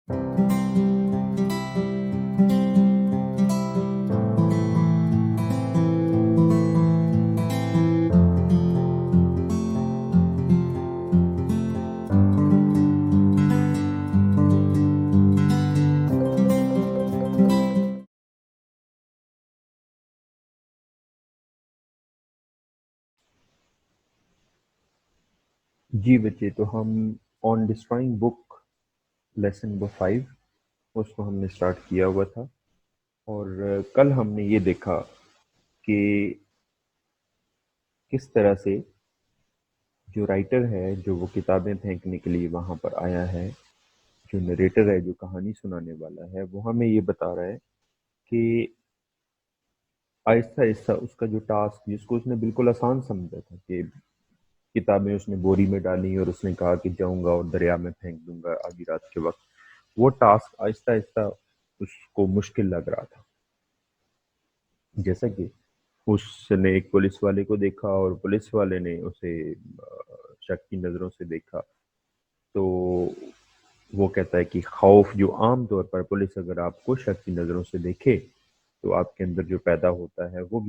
जी बच्चे, तो हम on destroying book lesson number 5 उसको हमने स्टार्ट किया हुआ था। और कल हमने ये देखा कि किस तरह से जो राइटर है, जो वो किताबें फेंकने के लिए वहाँ पर आया है, जो नरेटर है, जो कहानी सुनाने वाला है, वो हमें ये बता रहा है कि आहिस्ता आहिस्ता उसका जो टास्क, जिसको उसने बिल्कुल आसान समझा था कि किताबें उसने बोरी में डाली और उसने कहा कि जाऊंगा और दरिया में फेंक दूंगा आधी रात के वक्त, वो टास्क आहिस्ता आहिस्ता उसको मुश्किल लग रहा था। जैसा कि उसने एक पुलिस वाले को देखा और पुलिस वाले ने उसे शक की नज़रों से देखा। तो वो कहता है कि खौफ जो आम तौर पर पुलिस अगर आपको शक की नज़रों से देखे तो आपके अंदर जो पैदा होता है वो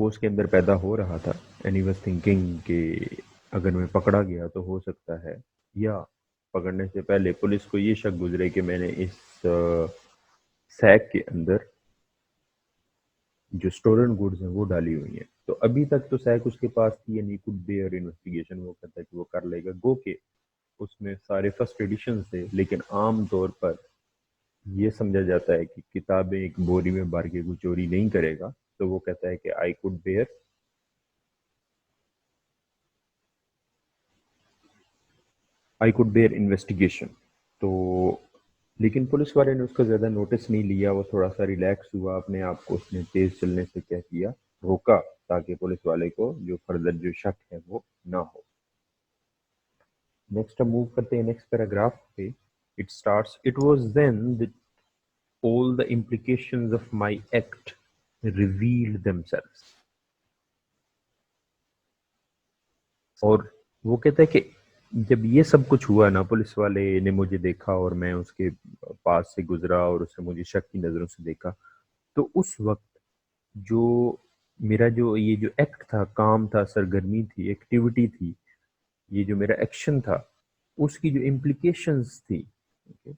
उसके अंदर पैदा हो रहा था। एंड ही वाज थिंकिंग कि अगर मैं पकड़ा गया तो हो सकता है, या पकड़ने से पहले पुलिस को ये शक गुजरे कि मैंने इस सैक के अंदर जो स्टोरन गुड्स हैं वो डाली हुई हैं। तो अभी तक तो सैक उसके पास थी and he could bear investigation, वो कहता है कि वो कर लेगा, गो के उसमें सारे फर्स्ट एडिशन थे। लेकिन आम तौर पर ये समझा जाता है कि किताबें एक बोरी में भर के कोई चोरी नहीं करेगा। तो वो कहता है कि आई कुड बेयर इन्वेस्टिगेशन। तो लेकिन पुलिस वाले ने उसका ज़्यादा नोटिस नहीं लिया, वो थोड़ा सा रिलैक्स हुआ, अपने आप को उसने तेज़ चलने से क्या किया, रोका, ताकि पुलिस वाले को जो फर्दर जो शक है वो ना हो। नेक्स्ट हम मूव करते हैं नेक्स्ट पैराग्राफ पे। It starts, it was then that all the implications of my act revealed themselves। और वो कहता है कि जब ये सब कुछ हुआ ना, पुलिस वाले ने मुझे देखा और मैं उसके पास से गुजरा और उसने मुझे शक की नज़रों से देखा, तो उस वक्त जो मेरा जो ये जो एक्ट था, काम था, सरगर्मी थी, एक्टिविटी थी, ये जो मेरा एक्शन था, उसकी जो इम्प्लीकेशंस थी। okay?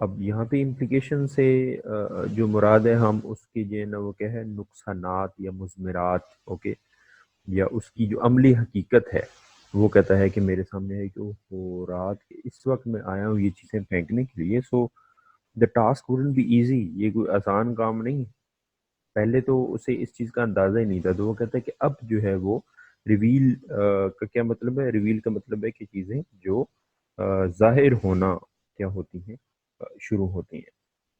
अब यहाँ पे इम्प्लीकेशन से जो मुराद है, हम उसके जो है ना वो क्या है, नुकसानात या मुज़मिरात, ओके, या उसकी जो अमली हकीकत है। वो कहता है कि मेरे सामने है कि वो रात के इस वक्त मैं आया हूँ ये चीज़ें फेंकने के लिए, so the task wouldn't be easy, ये कोई आसान काम नहीं। पहले तो उसे इस चीज़ का अंदाज़ा ही नहीं था। तो वो कहता है कि अब जो है वो रिवील का क्या मतलब है, रिवील का मतलब है कि चीज़ें जो ज़ाहिर होना क्या होती हैं, शुरू होती हैं।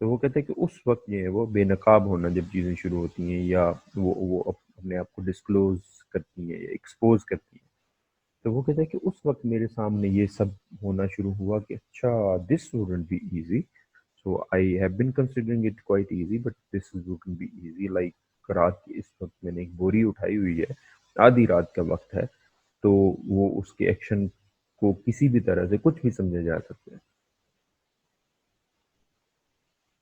तो वो कहते हैं कि उस वक्त जो है वो बेनकाब होना जब चीज़ें शुरू होती हैं, या वो अपने आप को डिस्क्लोज करती हैं या एक्सपोज करती हैं। तो वो कहता है कि उस वक्त मेरे सामने ये सब होना शुरू हुआ कि अच्छा, this wouldn't be easy, so I have been considering it quite easy, but this wouldn't be easy, like रात के इस वक्त मैंने एक बोरी उठाई हुई है, आधी रात का वक्त है, तो वो उसके एक्शन को किसी भी तरह से कुछ भी समझा जा सकता है।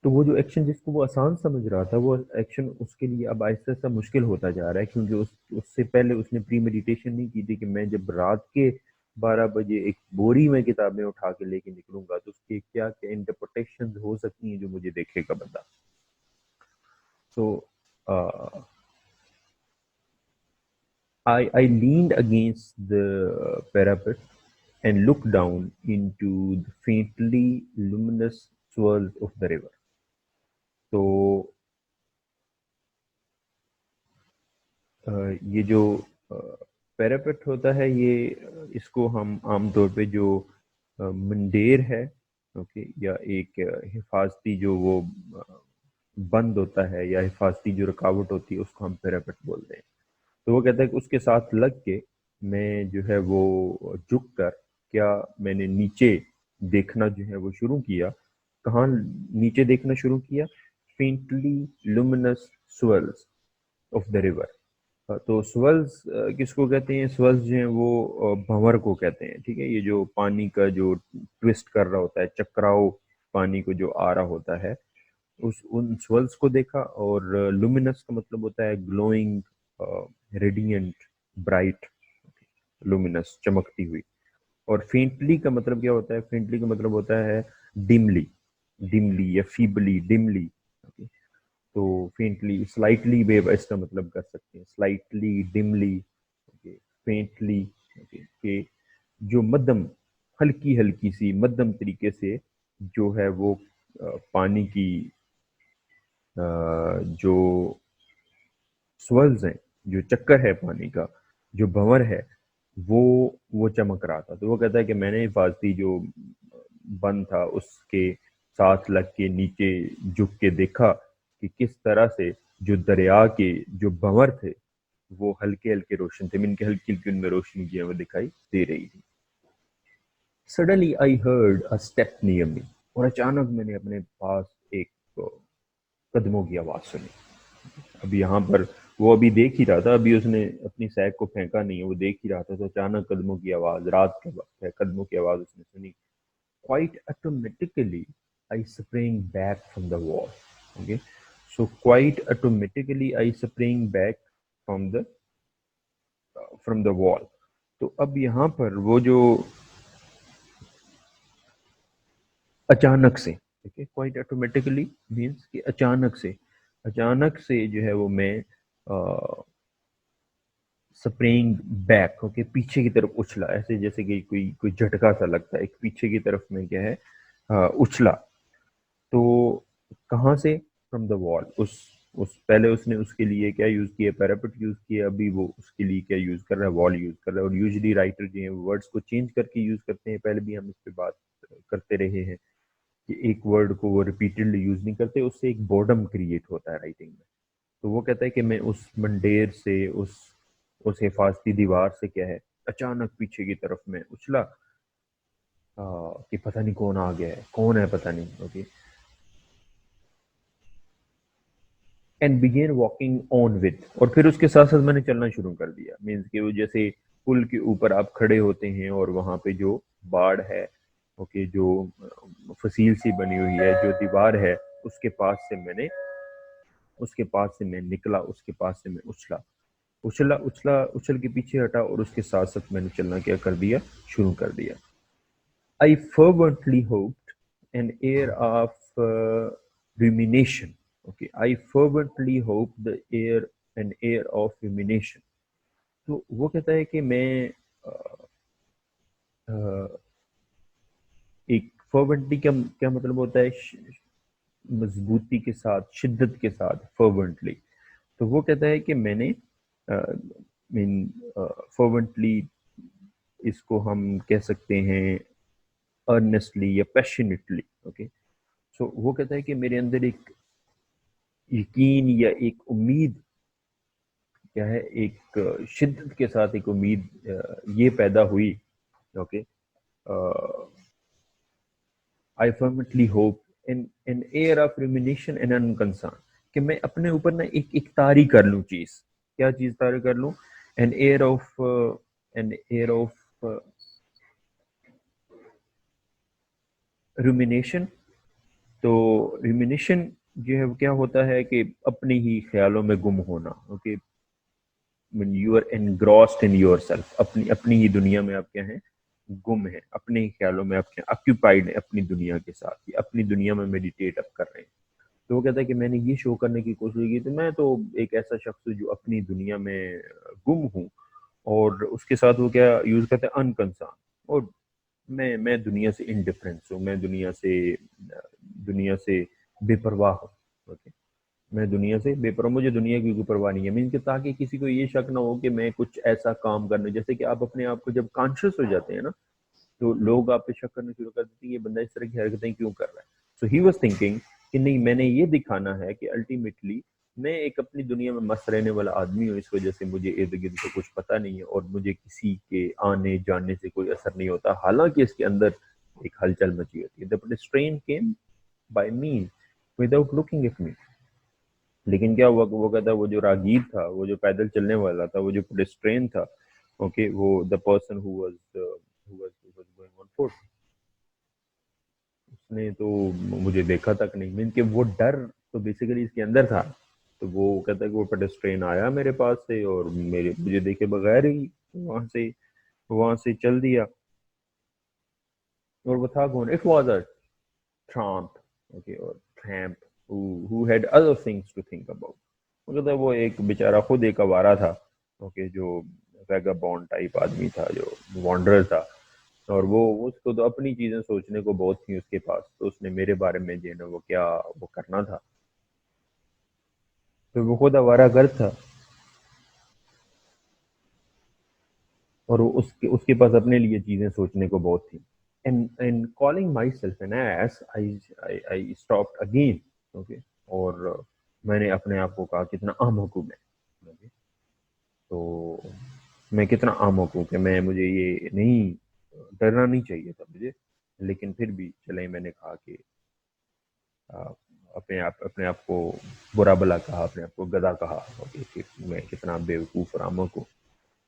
तो वो जो एक्शन जिसको वो आसान समझ रहा था, वो एक्शन उसके लिए अब आहिस्ता आहिस्ता मुश्किल होता जा रहा है, क्योंकि उससे पहले उसने प्री मेडिटेशन नहीं की थी कि मैं जब रात के 12 बजे एक बोरी में किताबें उठा के लेके निकलूंगा तो उसके क्या क्या इंटरप्रिटेशन हो सकती हैं जो मुझे देखेगा बंदा। सो I leaned against the parapet and looked down into the faintly luminous swirls of the river। तो ये जो पैरापेट होता है, ये इसको हम आमतौर पे जो मंडेर है, ओके, या एक हिफाजती जो वो बंद होता है या हिफाजती जो रुकावट होती है, उसको हम पैरापेट बोलते हैं। तो वो कहता है कि उसके साथ लग के मैं जो है वो झुक कर, क्या मैंने नीचे देखना जो है वो शुरू किया। कहाँ नीचे देखना शुरू किया? Faintly luminous swells of the river. तो स्वेल्स किसको कहते हैं? स्वेल्स जो हैं वो भंवर को कहते हैं, ठीक है। ये जो पानी का जो ट्विस्ट कर रहा होता है, चक्राव पानी को जो आ रहा होता है, उस उन स्वेल्स को देखा। और लुमिनस का मतलब होता है ग्लोइंग, रेडिएंट, ब्राइट, लुमिनस, चमकती हुई। और फेंटली का मतलब क्या होता है? फेंटली का मतलब होता है डिमली, डिमली या फीबली, डिमली। तो फेंटली, स्लाइटली वेव इसका मतलब कर सकते हैं, slightly, dimly, okay, faintly, okay, के जो मध्यम, हल्की हल्की सी मध्यम तरीके से जो है वो पानी की जो स्वर्ल्स हैं, जो चक्कर है पानी का, जो भंवर है, वो वो चमक रहा था। तो वो कहता है कि मैंने हिफाजती जो बंद था उसके साथ लग के नीचे झुक के देखा कि किस तरह से जो दरिया के जो भंवर थे वो हल्के हल्के रोशन थे, इनके हल्की हल्की उनमें रोशनी जो है वो दिखाई दे रही थी। Suddenly I heard a step near me, और अचानक मैंने अपने पास एक कदमों की आवाज सुनी। अब यहाँ पर वो अभी देख ही रहा था, अभी उसने अपनी सैक को फेंका नहीं है, वो देख ही रहा था। तो अचानक कदमों की आवाज, रात के वक्त है, कदमों की आवाज उसने सुनी। Quite automatically I spring back from the wall. Okay, so quite automatically I spring back from the wall. तो अब यहाँ पर वो जो अचानक से, ठीक है, क्वाइट ऑटोमेटिकली मीन्स कि अचानक से जो है वो मैं स्प्रिंग बैक, ओके, पीछे की तरफ उछला, ऐसे जैसे कि कोई कोई झटका सा लगता है, एक पीछे की तरफ में क्या है, उछला। तो कहाँ से? From the wall. उस पहले उसने उसके लिए क्या यूज किया? पैरापेट यूज किया। अभी वो उसके लिए क्या यूज कर रहा है? वॉल यूज कर रहा है। और यूजली राइटर जो है वर्ड्स को चेंज करके यूज करते हैं, पहले भी हम इस पे बात करते रहे हैं कि एक वर्ड को वो रिपीटेडली यूज नहीं करते, उससे एक बोर्डम क्रिएट होता है राइटिंग में। तो वो कहता है कि मैं उस मंडेर से, उस हिफाजती दीवार से क्या है, अचानक पीछे की तरफ में उछला, कि पता नहीं कौन आ गया है, कौन है पता नहीं, okay, and begin walking on with. और फिर उसके साथ साथ मैंने चलना शुरू कर दिया। मीन्स कि वो जैसे पुल के ऊपर आप खड़े होते हैं और वहां पे जो बाढ़ है, ओके, जो फसील सी बनी हुई है, जो दीवार है, उसके पास से मैंने, उसके पास से मैं निकला, उसके पास से मैं उछला, उछला उछला, उछल के पीछे हटा, और उसके साथ साथ मैंने चलना क्या कर दिया, शुरू कर दिया। I fervently hoped an air of rumination. Okay, I fervently hoped the air, an air of rumination. तो वो कहता है कि मैं एक fervently क्या क्या मतलब होता है? मजबूती के साथ, शिद्दत के साथ, fervently। तो वो कहता है कि मैंने मीन fervently, इसको हम कह सकते हैं अर्नेस्टली या पैशनेटली, ओके। सो वो कहता है कि मेरे अंदर एक यकीन या एक उम्मीद क्या है, एक शिद्दत के साथ एक उम्मीद ये पैदा हुई, okay. I fervently hope in an air of rumination and unconcern, कि मैं अपने ऊपर ना एक एक तारी कर लूं चीज। क्या चीज तारी कर लूं? An air of, an air of rumination. तो रुमिनेशन जो है वो क्या होता है कि अपने ही ख्यालों में गुम होना, okay. when you are engrossed in yourself, अपनी अपनी ही दुनिया में आप क्या हैं, गुम है, अपने ही ख्यालों में आप क्या ऑक्यूपाइड है, अपनी दुनिया के साथ ही अपनी दुनिया में मेडिटेट आप कर रहे हैं। तो वो कहता है कि मैंने ये शो करने की कोशिश की थी, मैं तो एक ऐसा शख्स हूँ जो अपनी दुनिया में गुम हूँ। और उसके साथ वो क्या यूज करते हैं, अनकंसर्न। और मैं दुनिया से इनडिफरेंस हूँ, मैं दुनिया से बेपरवाह हूँ, ओके। मैं दुनिया से बेपरवाह, मुझे दुनिया की कोई परवाह नहीं है। मीन कि ताकि किसी को ये शक ना हो कि मैं कुछ ऐसा काम करने, जैसे कि आप अपने आप को जब कॉन्शियस हो जाते हैं ना, तो लोग आप पे शक करना शुरू कर देते हैं, ये बंदा इस तरह की हरकतें क्यों कर रहा है। सो ही वाज थिंकिंग कि नहीं, मैंने ये दिखाना है कि अल्टीमेटली मैं एक अपनी दुनिया में मस्त रहने वाला आदमी हूँ, इस वजह से मुझे इर्द गिर्द को कुछ पता नहीं है और मुझे किसी के आने जाने से कोई असर नहीं होता, हालांकि इसके अंदर एक हलचल मची होती है। The strain came by me without looking at me. लेकिन क्या हुआ, वो कहता है वो जो राहगीर था, वो जो पैदल चलने वाला था, वो जो पेडेस्ट्रियन था, ओके, वो the person who was going on foot, उसने तो मुझे देखा तक नहीं, मीन कि वो डर तो बेसिकली इसके अंदर था। तो वो कहता है कि वो पेडेस्ट्रियन आया मेरे पास से और मेरे मुझे देखे बगैर ही वहां से चल दिया। और वो था कौन? It was a tramp, okay, or tramp who had other things to think about। मतलब वो एक बेचारा खुद एक आवारा था, ओके, जो वैगाबॉन्ड टाइप आदमी था, जो वॉन्डरर था। और वो उसको तो अपनी चीजें सोचने को बहुत थी उसके पास, तो उसने मेरे बारे में जो है ना वो क्या वो करना था। तो वो खुद आवारा गर्द था, और वो उसके उसके पास अपने लिए चीजें सोचने को बहुत थी। And calling my self N S, I stopped again, okay. और मैंने अपने आप को कहा कितना अहमक हूँ मैं, okay? तो मैं कितना आमक हूँ कि मैं मुझे ये नहीं डरना नहीं चाहिए था मुझे। लेकिन फिर भी चले, मैंने कहा कि आ, अपने आप को बुरा भला कहा, अपने आप को गधा कहा, कि मैं कितना बेवकूफ़ और आमक हूँ।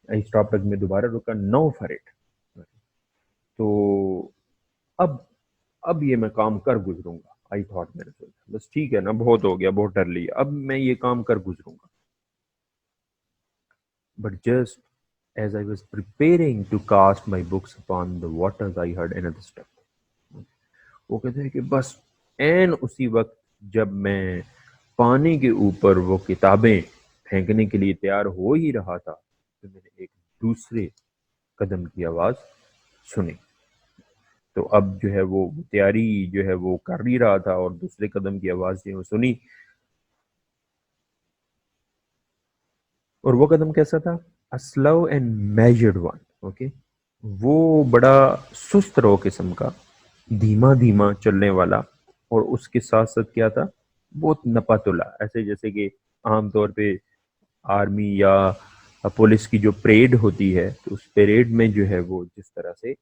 इस टॉपिक में दोबारा रुका, नो फॉर इट। तो अब अब ये मैं काम कर गुजरूंगा, आई थॉट, मैंने सोचा बस ठीक है ना, बहुत हो गया, बहुत डर लिया, अब मैं ये काम कर गुजरूंगा। But just as I was preparing to cast my books upon the waters, I heard another step। वो कहते हैं कि बस एन उसी वक्त जब मैं पानी के ऊपर वो किताबें फेंकने के लिए तैयार हो ही रहा था, तो मैंने एक दूसरे कदम की आवाज सुनी। तो अब जो है वो तैयारी जो है वो कर ही रहा था, और दूसरे कदम की आवाज जो है वो सुनी। और वो कदम कैसा था? A slow and measured one, okay. वो बड़ा सुस्त रो किस्म का, धीमा धीमा चलने वाला। और उसके साथ साथ क्या था? बहुत नपातुला, ऐसे जैसे कि आमतौर पे आर्मी या पुलिस की जो परेड होती है, तो उस परेड में जो है वो जिस तरह से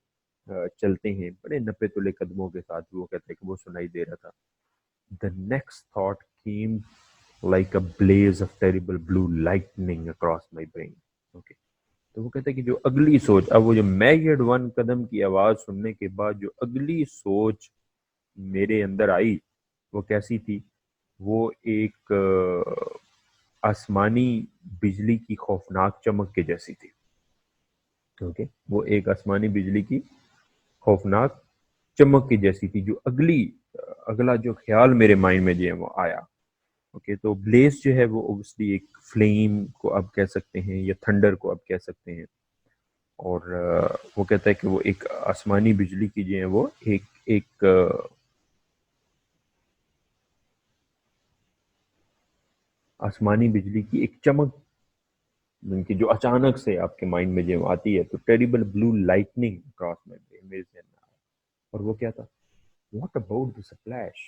चलते हैं बड़े नपे तुले कदमों के साथ, वो कहते हैं कि वो सुनाई दे रहा था। The next thought came like a blaze of terrible blue lightning across my brain, okay। तो वो कहते हैं कि जो अगली सोच, अब वो जो measured वन कदम की आवाज सुनने के बाद जो अगली सोच मेरे अंदर आई, वो कैसी थी? वो एक आसमानी बिजली की खौफनाक चमक के जैसी थी, ओके। वो एक आसमानी बिजली की खौफनाक चमक की जैसी थी, जो अगला जो ख्याल मेरे माइंड में जो है वो आया, ओके। तो ब्लेज जो है वो ओब्वियसली एक फ्लेम को आप कह सकते हैं, या थंडर को आप कह सकते हैं। और वो कहता है कि वो एक आसमानी बिजली की जो है वो एक एक आसमानी बिजली की एक चमक, उनकी जो अचानक से आपके माइंड में जो आती है, तो terrible blue lightning cross my brain, मेरे जहन में आया। और वो क्या था? What about the splash?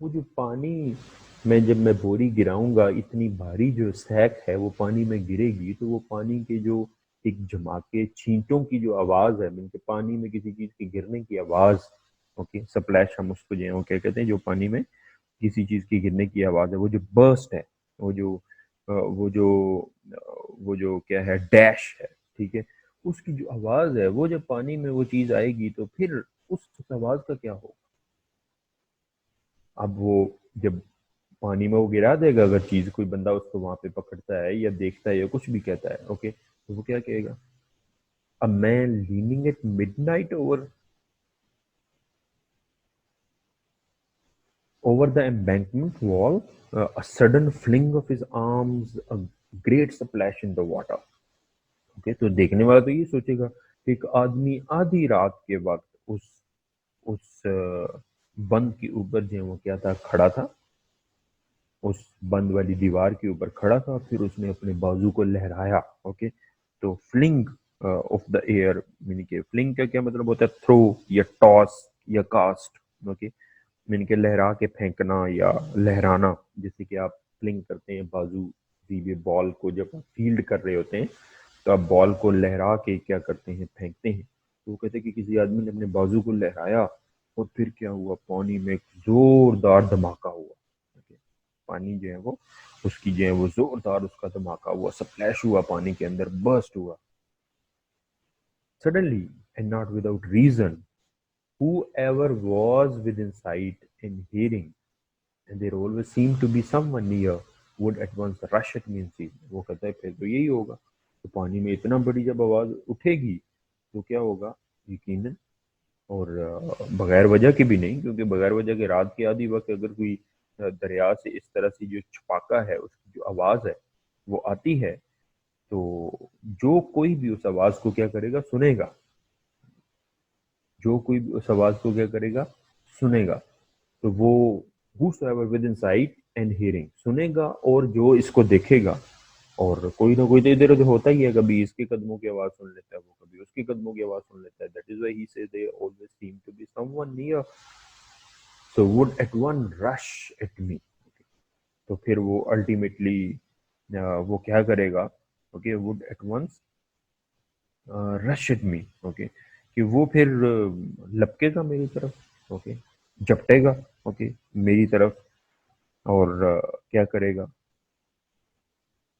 वो जो पानी में जब मैं बोरी गिराऊंगा, इतनी भारी जो सैक है वो पानी में गिरेगी, तो वो पानी के जो एक झमाके छींटों की जो आवाज है, मीन के पानी में किसी चीज के गिरने की आवाज, ओके। स्प्लैश हम उसको जो है वो क्या कहते हैं, जो पानी में किसी चीज की गिरने की आवाज है, वो जो बर्स्ट है, वो जो वो जो क्या है, डैश है, ठीक है। उसकी जो आवाज है, वो जब पानी में वो चीज आएगी, तो फिर उस आवाज का क्या हो? अब वो जब पानी में वो गिरा देगा, अगर चीज कोई बंदा उसको वहां पे पकड़ता है या देखता है या कुछ भी कहता है, ओके, तो वो क्या कहेगा? A man leaning at midnight over the embankment wall, a sudden fling of his arms, a great splash in the water, okay. तो देखने वाला तो ये सोचेगा कि एक आदमी आधी रात के वक्त उस बंद के ऊपर जो है वो क्या था, खड़ा था, उस बंद वाली दीवार के ऊपर खड़ा था, फिर उसने अपने बाजू को लहराया, ओके। तो fling off the air, mean के फ्लिंग का क्या मतलब होता है? थ्रो या टॉस या कास्ट, ओके। मीन के लहरा के फेंकना या लहराना, जैसे कि आप फ्लिंग करते हैं बाजू सीधे बॉल को, जब आप फील्ड कर रहे होते हैं, तो आप बॉल को लहरा के क्या करते हैं, फेंकते हैं। तो वो कहते हैं कि किसी आदमी ने अपने बाजू को लहराया, और फिर क्या हुआ, पानी में एक जोरदार धमाका हुआ, okay? पानी जो है वो उसकी जो है वो जोरदार उसका धमाका हुआ, स्प्लैश हुआ पानी के अंदर, बर्स्ट हुआ। Suddenly and not without reason, whoever was within sight and hearing, and there always seemed to be someone near, would at once rush at me and see। वो कहता है फिर तो यही होगा, तो पानी में इतना बड़ी जब आवाज उठेगी तो क्या होगा, यकीनन, और बगैर वजह के भी नहीं, क्योंकि बगैर वजह के रात के आधी वक्त अगर कोई दरिया से इस तरह से जो छपाका है उसकी जो आवाज है वो आती है, तो जो कोई भी उस आवाज को क्या करेगा, सुनेगा। जो कोई भी उस आवाज को क्या करेगा, सुनेगा। तो वो whosoever within sight and hearing सुनेगा, और जो इसको देखेगा, और कोई ना कोई तो इधर उधर होता ही है, कभी इसके कदमों की आवाज सुन लेता है वो, कभी उसके कदमों की आवाज सुन लेता है। That is why he said there always seem to be someone near, so would at one rush at me. तो फिर वो अल्टीमेटली वो क्या करेगा, okay, would at once rush at me, okay, कि वो फिर लपकेगा मेरी तरफ, ओके, झपटेगा, ओके, मेरी तरफ, और क्या करेगा,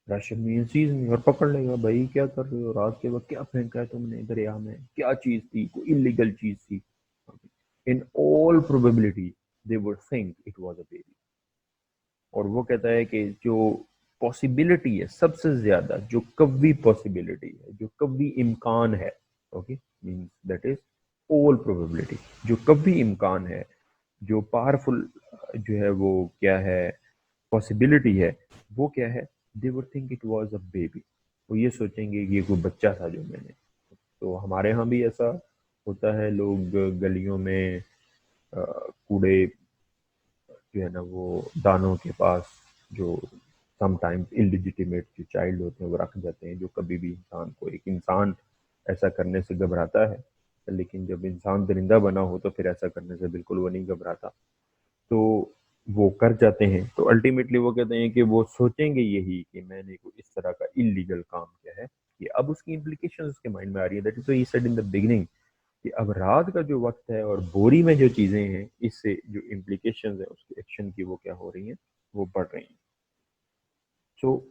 राशिद मीन चीज नहीं, और पकड़ लेगा, भाई क्या कर रहे हो, रात के वक्त क्या फेंका है तुमने दरिया में, क्या चीज थी, कोई इलीगल चीज थी। In all probability they would think it was a baby. और वो कहता है कि जो पॉसिबिलिटी है सबसे ज्यादा, जो कभी पॉसिबिलिटी है, जो कभी इम्कान है, okay, means that is all probability, जो कभी इम्कान है, जो पावरफुल जो है वो क्या है, पॉसिबिलिटी है, वो क्या है, they would think it was a baby. वो ये सोचेंगे कि ये कोई बच्चा था जो मैंने। तो हमारे यहाँ भी ऐसा होता है, लोग गलियों में कूड़े जो है ना वो दानों के पास, जो समटाइम्स इलिजिटिमेट जो चाइल्ड होते हैं वो रख जाते हैं, जो कभी भी इंसान को, एक इंसान ऐसा करने से घबराता है, लेकिन जब इंसान दरिंदा बना हो तो फिर ऐसा करने से बिल्कुल वो नहीं घबराता, तो वो कर जाते हैं। तो अल्टीमेटली वो कहते हैं कि वो सोचेंगे यही कि मैंने कोई इस तरह का इलीगल काम किया है, कि अब उसकी इम्प्लीकेशन उसके माइंड में आ रही है। That is why he said in the beginning कि अब रात का जो वक्त है और बोरी में जो चीजें हैं, इससे जो इम्प्लीकेशन है उसके एक्शन की, वो क्या हो रही हैं, वो बढ़ रही हैं। सो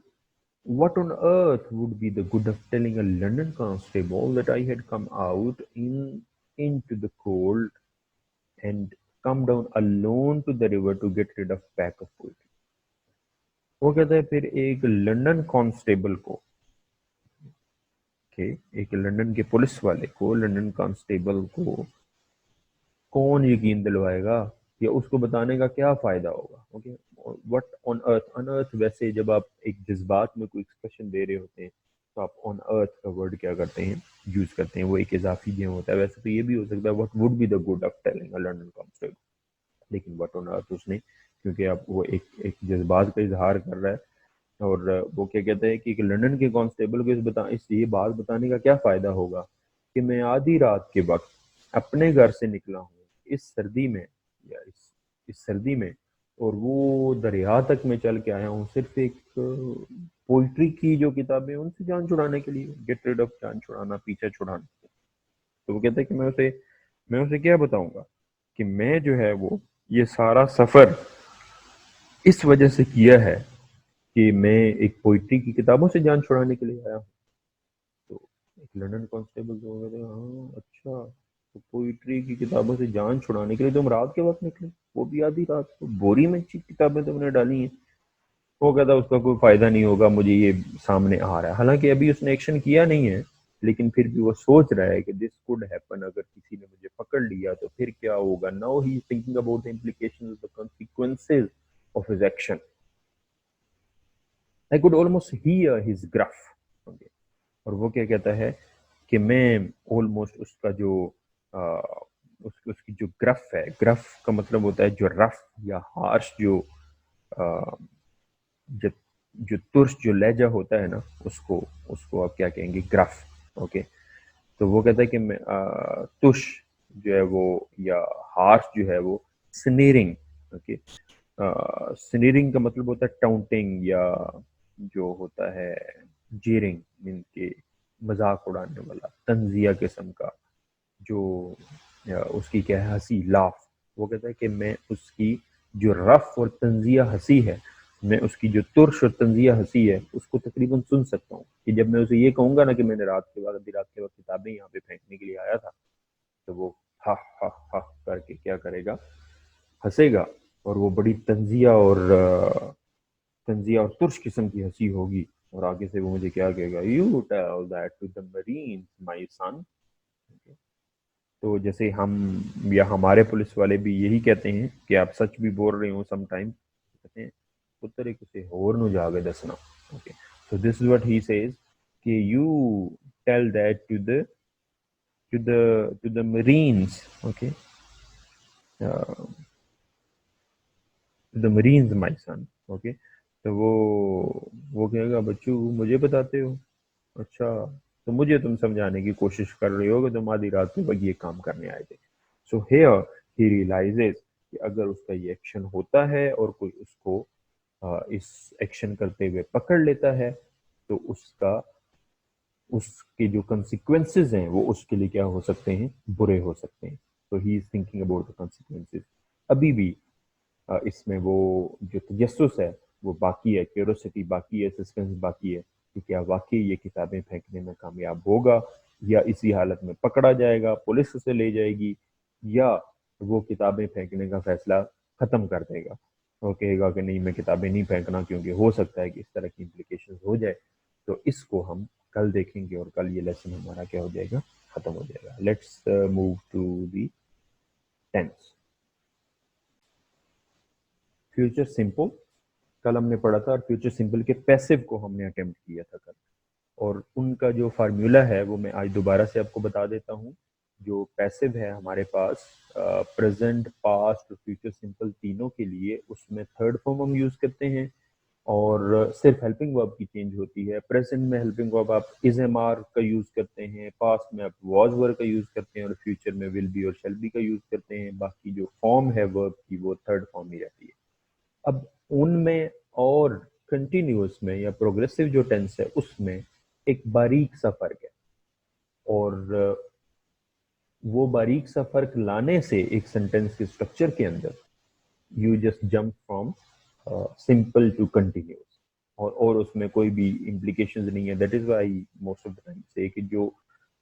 what on earth would be the good of telling a London constable that I had come out into the cold and come down alone to the river to get rid of pack of poetry। वो कहता है फिर एक London constable को, के एक London के police वाले को, लंदन कांस्टेबल को कौन यकीन दिलवाएगा, या उसको बताने का क्या फायदा होगा, okay. What on earth, unearth, वैसे जब आप एक जज्बात में कोई एक्सप्रेशन दे रहे होते हैं तो आप ऑन अर्थ का वर्ड क्या करते हैं, यूज करते हैं, वो एक इजाफी गेम होता है। वैसे तो ये भी हो सकता है what would be the good of telling a London constable, लेकिन व्हाट ऑन अर्थ उसने, क्योंकि आप वो एक एक जज्बात का इजहार कर रहा है, और वो क्या कहते हैं कि लंदन के कांस्टेबल को इस ये बात बताने का क्या फायदा होगा कि मैं आधी रात के वक्त अपने घर से निकला हूँ इस सर्दी में, या इस सर्दी में, और वो दरिया तक मैं चल के आया हूँ सिर्फ एक पोइट्री की जो किताबें उनसे जान छुड़ाने के लिए, गेट रिड ऑफ, जान छुड़ाना, पीछा छुड़ाना। तो वो कहते हैं कि मैं उसे क्या बताऊंगा कि मैं जो है वो ये सारा सफर इस वजह से किया है कि मैं एक पोइट्री की किताबों से जान छुड़ाने के लिए आया हूँ। तो एक लंदन कांस्टेबल जो कहते हैं, हाँ अच्छा, तो पोइट्री की किताबों से जान छुड़ाने के लिए तुम रात के वक्त निकले, वो भी आधी रात को, बोरी में किताबें तुमने डाली हैं। वो कहता है उसका कोई फायदा नहीं होगा, मुझे ये सामने आ रहा है, हालांकि अभी उसने एक्शन किया नहीं है, लेकिन फिर भी वो सोच रहा है कि दिस कुड हैपन, अगर किसी ने मुझे पकड़ लिया तो फिर क्या होगा। Now he is thinking about the implications, the consequences of his action. I could almost here his gruff, और वो क्या कहता है कि मैं ऑलमोस्ट उसका जो उसकी जो ग्रफ है, ग्रफ का मतलब होता है जो रफ या हार्श, जो आ, जो जो तुर्स जो लहजा होता है ना, उसको उसको आप क्या कहेंगे, ग्रफ, ओके। तो वो कहता है कि मैं तुश जो है वो, या हार्श जो है वो, स्नेरिंग, ओके। स्नेरिंग का मतलब होता है टाउंटिंग, या जो होता है जीरिंग, मीन के मजाक उड़ाने वाला, तंजिया किस्म का, जो उसकी क्या है, हंसी, लाफ। वो कहता है कि मैं उसकी जो रफ और तंजिया हंसी है मैं उसकी जो तुर्श और तंजिया हंसी है उसको तकरीबन सुन सकता हूँ कि जब मैं उसे ये कहूंगा ना कि मैंने रात के वक्त किताबें यहाँ पे फेंकने के लिए आया था, तो वो हा हा हा करके क्या करेगा, हंसेगा। और वो बड़ी तंजिया और तुर्श किस्म की हंसी होगी। और आगे से वो मुझे क्या कहेगा, you tell that to the marine my son. तो जैसे हम या हमारे पुलिस वाले भी यही कहते हैं कि आप सच भी बोल रहे हो सम टाइम, कहते हैं पुत्र किसी होर नु जाके दसना। Okay, so this is what he says कि you tell that to the marines, okay, the marines my son. Okay, तो वो कहेगा बच्चू मुझे बताते हो, अच्छा, तो मुझे तुम समझाने की कोशिश कर रहे हो कि तुम आधी रात में बस ये काम करने आए थे। सो हियर ही रियलाइजेस कि अगर उसका ये एक्शन होता है और कोई उसको इस एक्शन करते हुए पकड़ लेता है, तो उसके जो कंसिक्वेंसेज हैं वो उसके लिए क्या हो सकते हैं, बुरे हो सकते हैं। तो he is thinking about the consequences. अभी भी इसमें वो जो तजस्सुस है वो बाकी है, क्यूरोसिटी बाकी है, सस्पेंस बाकी है कि क्या वाकई ये किताबें फेंकने में कामयाब होगा, या इसी हालत में पकड़ा जाएगा, पुलिस उसे ले जाएगी, या वो किताबें फेंकने का फैसला खत्म कर देगा और कहेगा कि नहीं मैं किताबें नहीं फेंकना क्योंकि हो सकता है कि इस तरह की इम्प्लीकेशन हो जाए। तो इसको हम कल देखेंगे और कल ये लेसन हमारा क्या हो जाएगा, खत्म हो जाएगा। Let's move to the tense. Future simple कल हमने पढ़ा था, और फ्यूचर सिंपल के पैसिव को हमने अटेम्प्ट किया था कल, और उनका जो फार्मूला है वो मैं आज दोबारा से आपको बता देता हूँ। जो पैसिव है हमारे पास प्रेजेंट, पास्ट और फ्यूचर सिंपल तीनों के लिए, उसमें थर्ड फॉर्म हम यूज करते हैं, और सिर्फ हेल्पिंग वर्ब की चेंज होती है। प्रेजेंट में हेल्पिंग वर्ब आप इज एम आर का यूज करते हैं, पास्ट में आप वॉज वर्ब का यूज करते हैं, और फ्यूचर में विल बी और शेल बी का यूज करते हैं। बाकी जो फॉर्म है वर्ब की वो थर्ड फॉर्म ही रहती है। अब उनमें और कंटिन्यूअस में या प्रोग्रेसिव जो टेंस है उसमें एक बारीक सा फर्क है, और वो बारीक सा फर्क लाने से एक सेंटेंस के स्ट्रक्चर के अंदर you just jump from simple to continuous, और उसमें कोई भी इम्प्लीकेशंस नहीं है। That is why most of the time से कि जो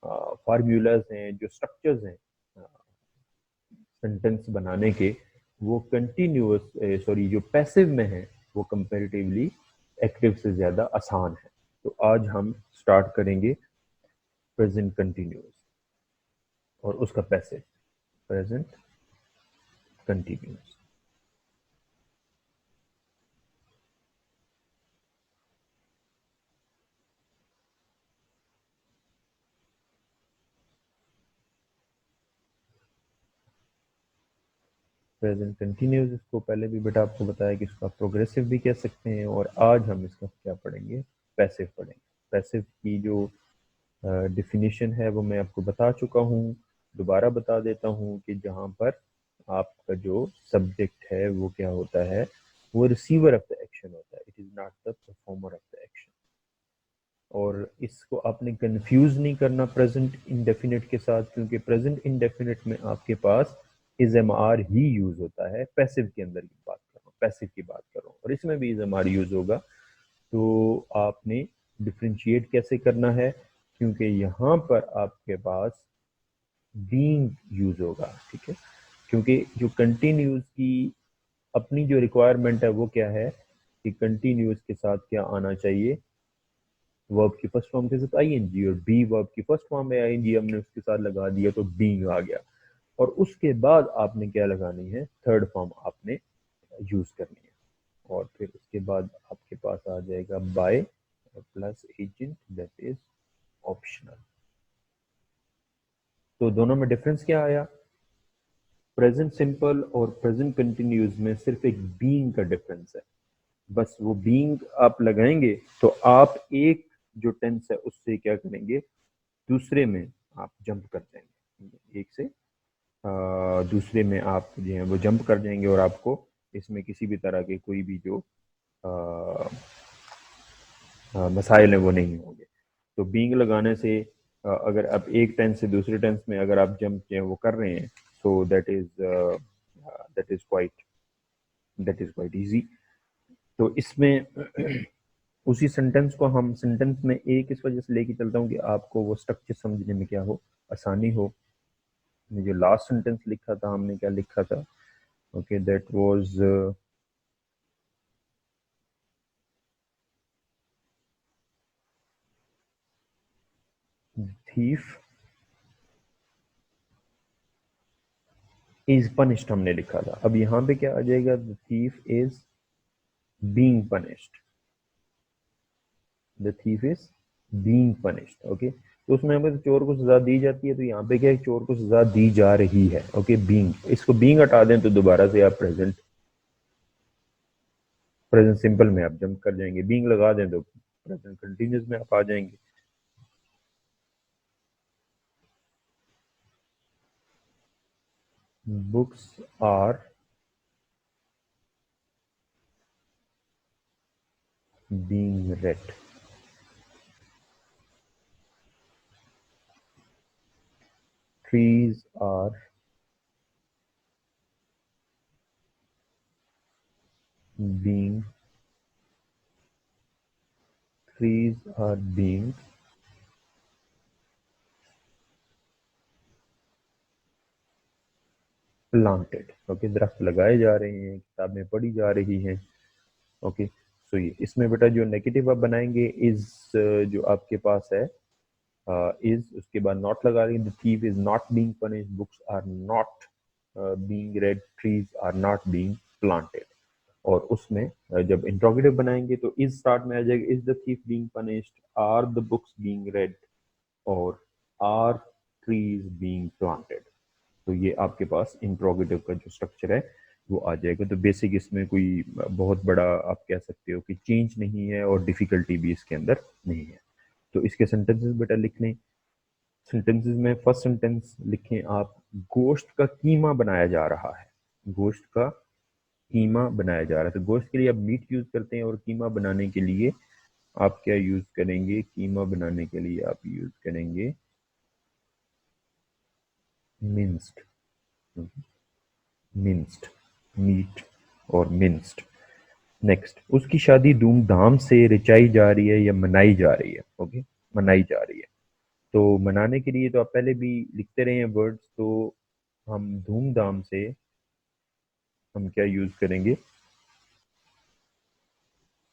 फार्मूलाज हैं, जो स्ट्रक्चर्स हैं सेंटेंस बनाने के, वो कंटिन्यूअस सॉरी जो पैसिव में है वो कंपैरेटिवली एक्टिव से ज़्यादा आसान है। तो आज हम स्टार्ट करेंगे प्रेजेंट कंटिन्यूअस और उसका passive, present continuous. Present continuous इसको पहले भी बेटा आपको बताया कि इसका प्रोग्रेसिव भी कह सकते हैं, और आज हम इसका क्या पढ़ेंगे, पैसिव पढ़ेंगे। पैसिव की जो डिफिनीशन है वो मैं आपको बता चुका हूँ, दोबारा बता देता हूँ कि जहाँ पर आपका जो सब्जेक्ट है वो क्या होता है, वो रिसीवर ऑफ द एक्शन होता है, it is not the performer of the action. और इसको आपने कंफ्यूज नहीं करना प्रेजेंट इंडेफिनिट के साथ, क्योंकि प्रेजेंट इंडेफिनिट में आपके पास इज एम आर ही यूज होता है। पैसिव के अंदर की बात कर रहा हूँ, पैसिव की बात कर रहा हूँ, और इसमें भी इज एम आर यूज होगा। तो आपने डिफ्रेंशिएट कैसे करना है, क्योंकि यहाँ पर आपके पास बीइंग यूज होगा, ठीक है। क्योंकि जो कंटिन्यूस की अपनी जो रिक्वायरमेंट है वो क्या है कि कंटिन्यूस के साथ क्या आना चाहिए, वर्ब की फर्स्ट फॉर्म के साथ आईएनजी, और बी वर्ब की फर्स्ट फॉर्म में आईएनजी हमने उसके साथ लगा दिया तो बीइंग आ गया। और उसके बाद आपने क्या लगानी है, थर्ड फॉर्म आपने यूज करनी है, और फिर उसके बाद आपके पास आ जाएगा by plus agent, that is optional. तो दोनों में डिफरेंस क्या आया, प्रेजेंट सिंपल और प्रेजेंट कंटिन्यूस में सिर्फ एक बीइंग का डिफरेंस है। बस वो बीइंग आप लगाएंगे तो आप एक जो टेंस है उससे क्या करेंगे, दूसरे में आप जंप कर जाएंगे, एक से दूसरे में आप जो है वो जंप कर जाएंगे, और आपको इसमें किसी भी तरह के कोई भी जो मसाइल हैं वो नहीं होंगे। तो बीइंग लगाने से अगर आप एक टेंस से दूसरे टेंस में अगर आप जंप जो है वो कर रहे हैं, so that is that is quite that is quite easy. तो इसमें उसी सेंटेंस को हम सेंटेंस में एक इस वजह से लेके चलता हूँ कि आपको वो स्ट्रक्चर समझने में क्या हो, आसानी हो। जो लास्ट सेंटेंस लिखा था, हमने क्या लिखा था? Okay, that was thief is punished हमने लिखा था। अब यहाँ पे क्या आ जाएगा? the thief is being punished, the thief is being punished। Okay, तो उसमें हमें चोर को सजा दी जाती है, तो यहाँ पे क्या है? चोर को सजा दी जा रही है। ओके, बीइंग, इसको बीइंग हटा दें तो दोबारा से आप प्रेजेंट प्रेजेंट सिंपल में आप जंप कर जाएंगे। बीइंग लगा दें तो प्रेजेंट कंटिन्यूस में आप आ जाएंगे। Books are being read, trees are being trees are being planted। Okay, दरख्त लगाए जा रहे हैं, किताबें पढ़ी जा रही हैं। ओके, सो ये इसमें बेटा जो नेगेटिव आप बनाएंगे इज, जो आपके पास है इज, उसके बाद नॉट लगा देंगे। The thief is not being punished, books are not being read, trees are not being planted. और उसमें जब इंट्रोगेटिव बनाएंगे तो इज स्टार्ट में आ जाएगा, is the thief being punished, are the books being read, और आर ट्रीज बीइंग प्लांटेड। तो ये आपके पास इंट्रोगेटिव का जो स्ट्रक्चर है वो आ जाएगा। तो बेसिक इसमें कोई बहुत बड़ा आप कह सकते हो कि चेंज नहीं है, और डिफिकल्टी भी इसके अंदर नहीं है। तो इसके सेंटेंसेस बेटा लिख लें। सेंटेंसेस में फर्स्ट सेंटेंस लिखें आप, गोश्त का कीमा बनाया जा रहा है। गोश्त का कीमा बनाया जा रहा है। तो गोश्त के लिए आप मीट यूज करते हैं, और कीमा बनाने के लिए आप क्या यूज करेंगे? कीमा बनाने के लिए आप यूज करेंगे मिंस्ड, मिंस्ड मीट और मिंस्ड। नेक्स्ट, उसकी शादी धूमधाम से रचाई जा रही है या मनाई जा रही है? ओके, मनाई जा रही है। तो मनाने के लिए तो आप पहले भी लिखते रहे हैं वर्ड्स, तो हम धूमधाम से हम क्या यूज करेंगे?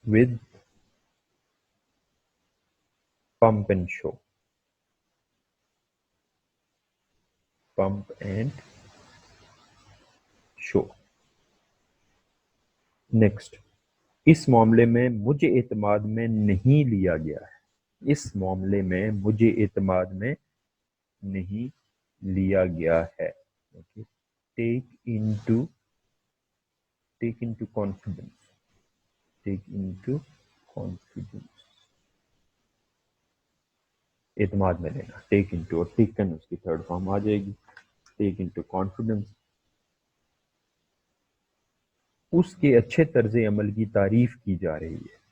With pump and show, pump and show. Next, इस मामले में मुझे एतमाद में नहीं लिया गया है। इस मामले में मुझे एतमाद में नहीं लिया गया है। Okay, take into confidence, take into confidence, एतमाद में लेना, टेक इनटू, और टेकन उसकी थर्ड फॉर्म आ जाएगी। टेक इनटू कॉन्फिडेंस, उसके अच्छे तर्ज अमल की तारीफ की जा रही है।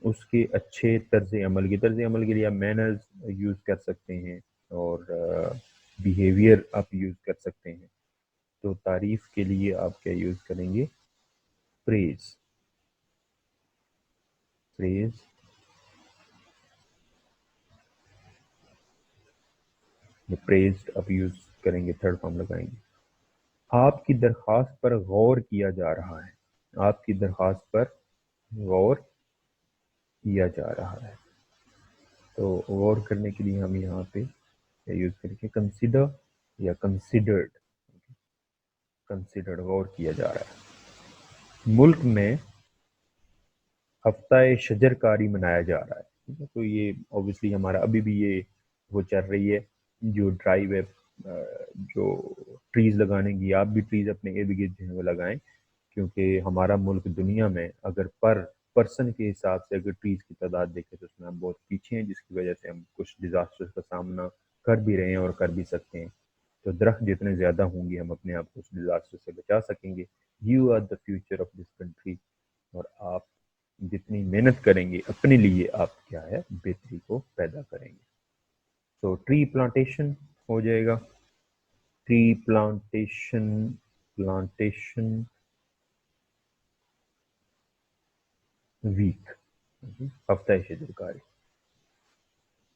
उसके अच्छे तर्ज अमल के लिए आप मैनर्स यूज कर सकते हैं, और बिहेवियर आप यूज कर सकते हैं। तो तारीफ के लिए आप क्या यूज करेंगे? Praise, praise. प्रेज्ड आप यूज करेंगे, थर्ड फॉर्म लगाएंगे। आपकी दरख्वास्त पर गौर किया जा रहा है, आपकी दरख्वास्त पर गौर किया जा रहा है। तो गौर करने के लिए हम यहाँ पे क्या यूज करेंगे? कंसिडर या कंसिडर्ड, कंसिडर्ड, गौर किया जा रहा है। मुल्क में हफ्ता शजरकारी मनाया जा रहा है। ठीक है, तो ये ऑब्वियसली हमारा अभी भी ये वो चल रही है, जो ड्राइव है, जो ट्रीज लगाने की, आप भी ट्रीज अपने इर्द गिर्द जो है वो लगाएं, क्योंकि हमारा मुल्क दुनिया में अगर पर पर्सन के हिसाब से अगर ट्रीज की तादाद देखें तो उसमें हम बहुत पीछे हैं, जिसकी वजह से हम कुछ डिजास्टर्स का सामना कर भी रहे हैं और कर भी सकते हैं। तो दरख्त जितने ज़्यादा होंगे हम अपने आप को उस डिजास्टर से बचा सकेंगे। You are the future of this country, और आप जितनी मेहनत करेंगे अपने लिए, आप क्या है बेहतरी को पैदा करेंगे। तो ट्री प्लांटेशन हो जाएगा। Tree plantation, plantation week. Okay? हफ्ता शिजरकारी,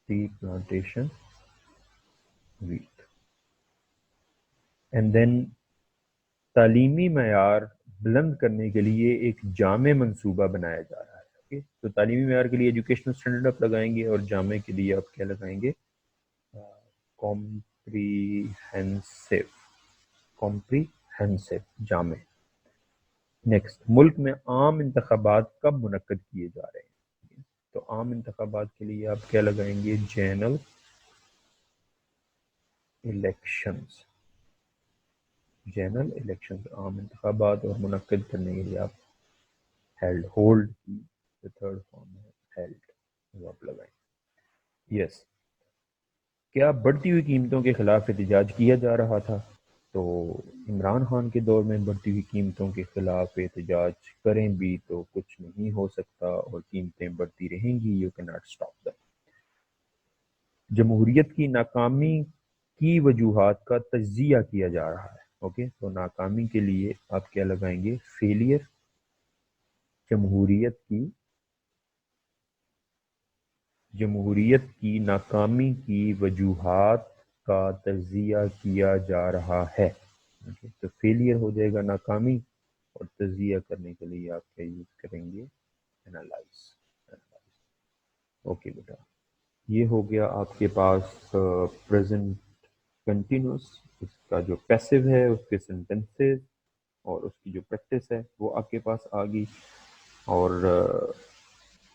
tea plantation week. And then तालीमी मयार बुलंद करने के लिए एक जामे मंसूबा बनाया जा रहा है। ओके, तो तालीमी मयार के लिए एजुकेशनल स्टैंडर्ड आप लगाएंगे और जामे के लिए आप क्या लगाएंगे? कॉम्प्रीहेंसिव, कॉम्प्रीहेंसिव जामे। नेक्स्ट, मुल्क में आम इंतखाबात कब मुनक्कद किए जा रहे हैं? तो आम इंतखाबात के लिए आप क्या लगाएंगे? जनरल इलेक्शंस, जनरल इलेक्शंस, आम इंतखाबात और मुनक्कद करने के लिए आप हेल्ड, होल्ड की जो थर्ड फॉर्म है हेल्ड, वो आप लगाएं। यस, क्या बढ़ती हुई कीमतों के खिलाफ एहतजाज किया जा रहा था? तो इमरान खान के दौर में बढ़ती हुई कीमतों के खिलाफ एहतजाज करें भी तो कुछ नहीं हो सकता और कीमतें बढ़ती रहेंगी, you can not stop that. जमहूरियत की नाकामी की वजूहात का तज्जिया किया जा रहा है। ओके, तो नाकामी के लिए आप क्या लगाएंगे? फेलियर, जमहूरियत की, जमहूरियत की नाकामी की वजूहात का तज्जिया किया जा रहा है। ओके, तो फेलियर हो जाएगा नाकामी, और तज्जिया करने के लिए आप क्या यूज करेंगे? एनालाइज। ओके बेटा, ये हो गया आपके पास प्रेजेंट कंटिन्यूस, इसका जो पैसिव है उसके सेंटेंसेस और उसकी जो प्रैक्टिस है वो आपके पास आ गई। और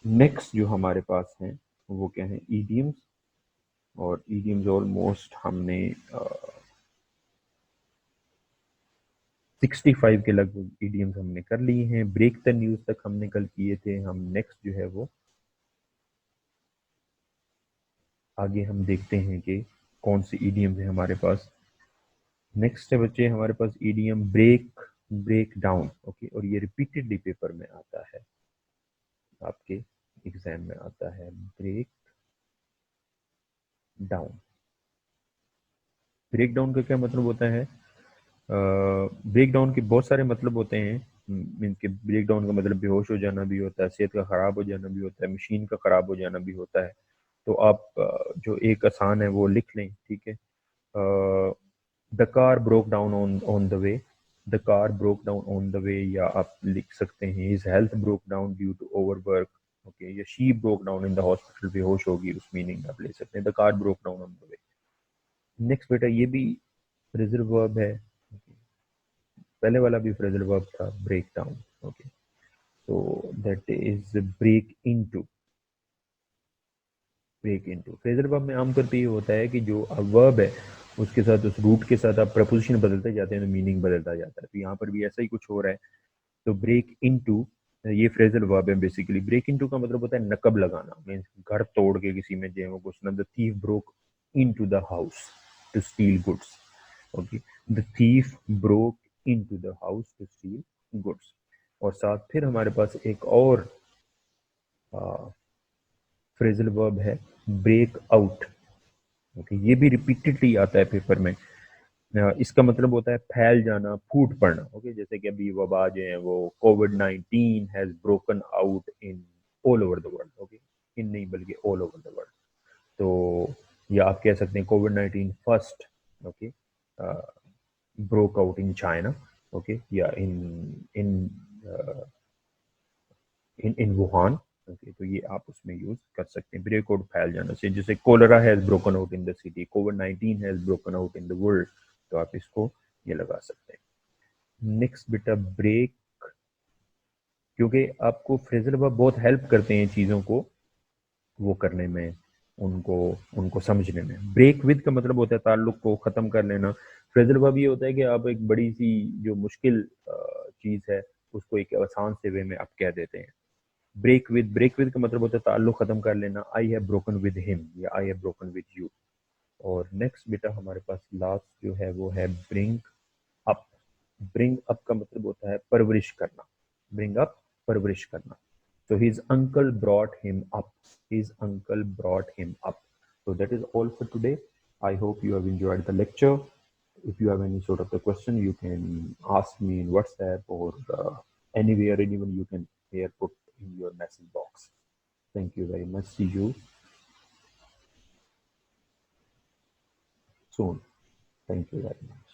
नेक्स्ट जो हमारे पास हैं वो क्या है? ईडियम्स। और ईडियम्स ऑलमोस्ट हमने 65 के लगभग ईडियम्स हमने कर लिए हैं। ब्रेक द न्यूज तक हमने कल किए थे। हम नेक्स्ट जो है वो आगे हम देखते हैं कि कौन सी ईडियम है हमारे पास। नेक्स्ट है बच्चे हमारे पास idiom break, break down. Okay, और ये रिपीटेडली पेपर में आता है, आपके एग्जाम में आता है, ब्रेक डाउन। ब्रेक डाउन का क्या मतलब होता है? ब्रेक डाउन के बहुत सारे मतलब होते हैं। मीन्स के ब्रेक डाउन का मतलब बेहोश हो जाना भी होता है, सेहत का खराब हो जाना भी होता है, मशीन का खराब हो जाना भी होता है। तो आप जो एक आसान है वो लिख लें, ठीक है। The car broke down on the way, the car broke down on the way, या आप लिख सकते हैं his health broke down due to overwork. Okay, या she broke down in the hospital, बेहोश होगी, उस मीनिंग आप ले सकते हैं the car broke down on the way. Next बेटा, ये भी फ्रेजल वर्ब है। okay, पहले वाला भी फ्रेजल वर्ब था, ब्रेक डाउन। ओके, तो that is break into, break into. Phrasal verb में आमतौर पे ये होता है कि जो वर्ब है उसके साथ, उस रूट के साथ आप प्रपोजिशन बदलते जाते हैं तो मीनिंग बदलता जाता है। तो यहाँ पर भी ऐसा ही कुछ हो रहा है। तो ब्रेक इनटू, ये फ्रेजल वर्ब है बेसिकली। ब्रेक इनटू का मतलब होता है नकब लगाना, मीन्स घर तोड़ के किसी में जो है वो घुसना। The thief broke into the house to steal goods. Okay, the thief broke into the house to steal goods. और साथ फिर हमारे पास एक और फ्रेजल वर्ब है, ब्रेक आउट। ओके, ये भी रिपीटेडली आता है पेपर में। इसका मतलब होता है फैल जाना, फूट पड़ना। ओके, जैसे कि अभी वबा जो है वो कोविड-19 has broken out in all over the world. Okay, in नहीं बल्कि ऑल ओवर द वर्ल्ड। तो या आप कह सकते हैं कोविड-19 first, okay, broke out in China. Okay, या in in in Wuhan. Okay, तो ये आप उसमें यूज कर सकते हैं, ब्रेक आउट, फैल जाना से। जैसे cholera has broken out in the city, कोविड-19 has broken out in the world, तो आप इसको ये लगा सकते हैं। नेक्स्ट बेटा, ब्रेक, क्योंकि आपको फ्रेजल वर्ब बहुत हेल्प करते हैं चीज़ों को वो करने में, उनको उनको समझने में। ब्रेक विद का मतलब होता है ताल्लुक को ख़त्म कर लेना। फ्रेजल वर्ब ये होता है कि आप एक बड़ी सी जो मुश्किल चीज़ है उसको एक आसान से वे में आप कह देते हैं। ब्रेक विद, ब्रेक विद का मतलब होता है ताल्लुक ख़त्म कर लेना। I have broken with him, या I have broken with you. और नेक्स्ट बेटा हमारे पास लास्ट जो है वो है ब्रिंग अप। ब्रिंग अप का मतलब होता है परवरिश करना, ब्रिंग अप, परवरिश करना। So his uncle brought him up. His uncle brought him up. So that is all for today. I hope you have enjoyed the lecture. If you have any sort of the question, you can ask me in WhatsApp or anywhere, anyone you can here put in your message box. Thank you very much. See you soon. Thank you very much.